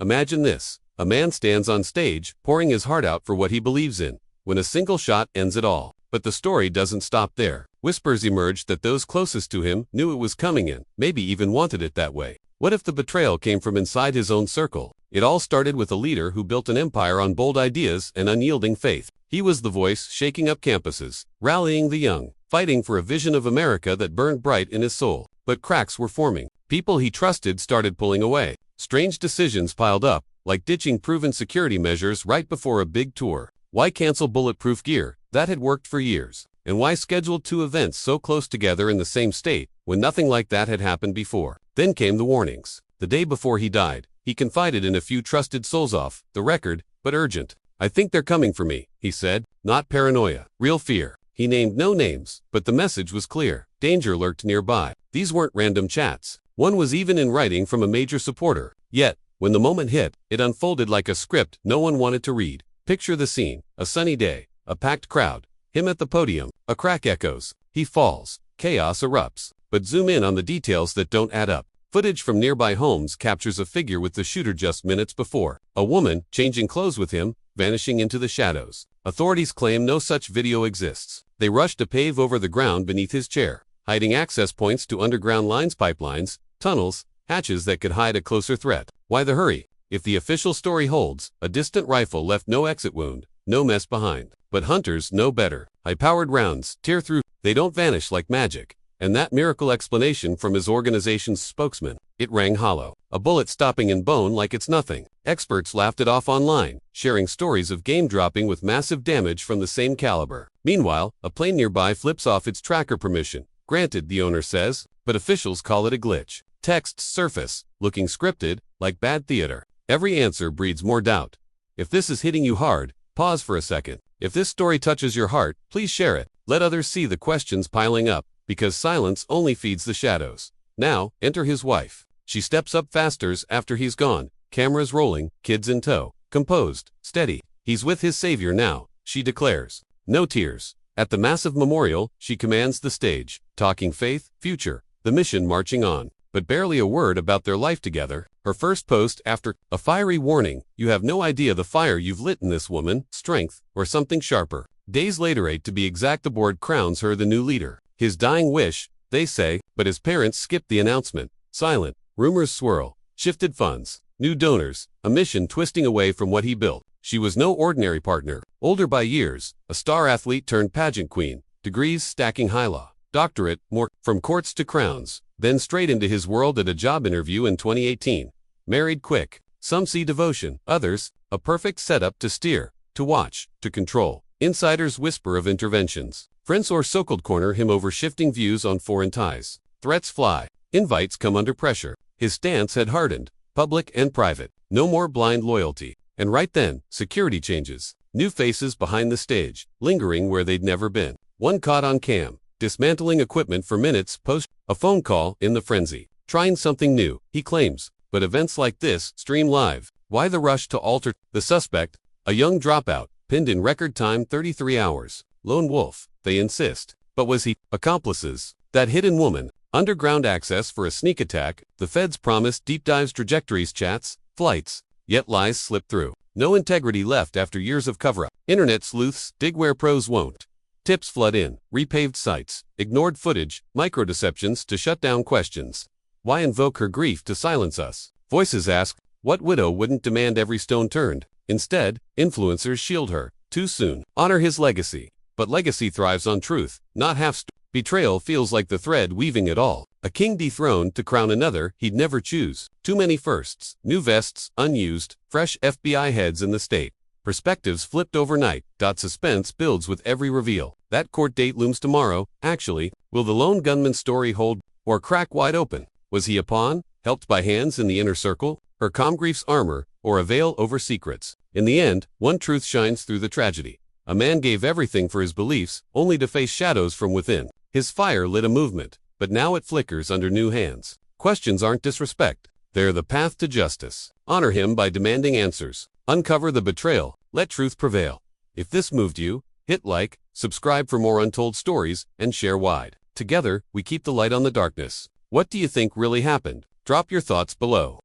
Imagine this. A man stands on stage, pouring his heart out for what he believes in, when a single shot ends it all. But the story doesn't stop there. Whispers emerged that those closest to him knew it was coming in, maybe even wanted it that way. What if the betrayal came from inside his own circle? It all started with a leader who built an empire on bold ideas and unyielding faith. He was the voice shaking up campuses, rallying the young, fighting for a vision of America that burned bright in his soul. But cracks were forming. People he trusted started pulling away. Strange decisions piled up, like ditching proven security measures right before a big tour. Why cancel bulletproof gear? That had worked for years. And why schedule two events so close together in the same state, when nothing like that had happened before? Then came the warnings. The day before he died, he confided in a few trusted souls off the record, but urgent. "I think they're coming for me," he said. Not paranoia, real fear. He named no names, but the message was clear. Danger lurked nearby. These weren't random chats. One was even in writing from a major supporter. Yet, when the moment hit, it unfolded like a script no one wanted to read. Picture the scene. A sunny day, a packed crowd, him at the podium, a crack echoes. He falls. Chaos erupts. But zoom in on the details that don't add up. Footage from nearby homes captures a figure with the shooter just minutes before. A woman, changing clothes with him, vanishing into the shadows. Authorities claim no such video exists. They rush to pave over the ground beneath his chair, hiding access points to underground lines, pipelines, tunnels, hatches that could hide a closer threat. Why the hurry? If the official story holds, a distant rifle left no exit wound, no mess behind. But hunters know better. High-powered rounds tear through. They don't vanish like magic. And that miracle explanation from his organization's spokesman, it rang hollow. A bullet stopping in bone like it's nothing. Experts laughed it off online, sharing stories of game dropping with massive damage from the same caliber. Meanwhile, a plane nearby flips off its tracker permission. Granted, the owner says, but officials call it a glitch. Texts surface, looking scripted, like bad theater. Every answer breeds more doubt. If this is hitting you hard, pause for a second. If this story touches your heart, please share it. Let others see the questions piling up, because silence only feeds the shadows. Now, enter his wife. She steps up faster after he's gone, cameras rolling, kids in tow. Composed, steady. He's with his savior now, she declares. No tears. At the massive memorial, she commands the stage, talking faith, future, the mission marching on. But barely a word about their life together. Her first post after a fiery warning, "You have no idea the fire you've lit in this woman, strength, or something sharper." Days later, 8 to be exact, the board crowns her the new leader. His dying wish, they say, but his parents skipped the announcement. Silent, rumors swirl, shifted funds, new donors, a mission twisting away from what he built. She was no ordinary partner, older by years, a star athlete turned pageant queen, degrees stacking high law, doctorate, more, from courts to crowns. Then straight into his world at a job interview in 2018. Married quick. Some see devotion, others, a perfect setup to steer, to watch, to control. Insiders whisper of interventions. Friends or so-called corner him over shifting views on foreign ties. Threats fly. Invites come under pressure. His stance had hardened, public and private. No more blind loyalty. And right then, security changes. New faces behind the stage, lingering where they'd never been. One caught on cam, dismantling equipment for minutes post a phone call in the frenzy. Trying something new, he claims. But events like this stream live. Why the rush to alter? The suspect, a young dropout, pinned in record time 33 hours. Lone wolf, they insist. But was he? Accomplices. That hidden woman. Underground access for a sneak attack. The feds promised deep dives, trajectories, chats, flights. Yet lies slip through. No integrity left after years of cover-up. Internet sleuths dig where pros won't. Tips flood in, repaved sites, ignored footage, micro-deceptions to shut down questions. Why invoke her grief to silence us? Voices ask, what widow wouldn't demand every stone turned? Instead, influencers shield her, too soon. Honor his legacy. But legacy thrives on truth, not half-story. Betrayal feels like the thread weaving it all. A king dethroned to crown another he'd never choose. Too many firsts, new vests, unused, fresh FBI heads in the state. Perspectives flipped overnight. Suspense builds with every reveal. That court date looms tomorrow. Actually, will the lone gunman's story hold or crack wide open? Was he a pawn, helped by hands in the inner circle, her calm grief's armor, or a veil over secrets? In the end, one truth shines through the tragedy. A man gave everything for his beliefs, only to face shadows from within. His fire lit a movement, but now it flickers under new hands. Questions aren't disrespect. They're the path to justice. Honor him by demanding answers. Uncover the betrayal. Let truth prevail. If this moved you, hit like, subscribe for more untold stories, and share wide. Together, we keep the light on the darkness. What do you think really happened? Drop your thoughts below.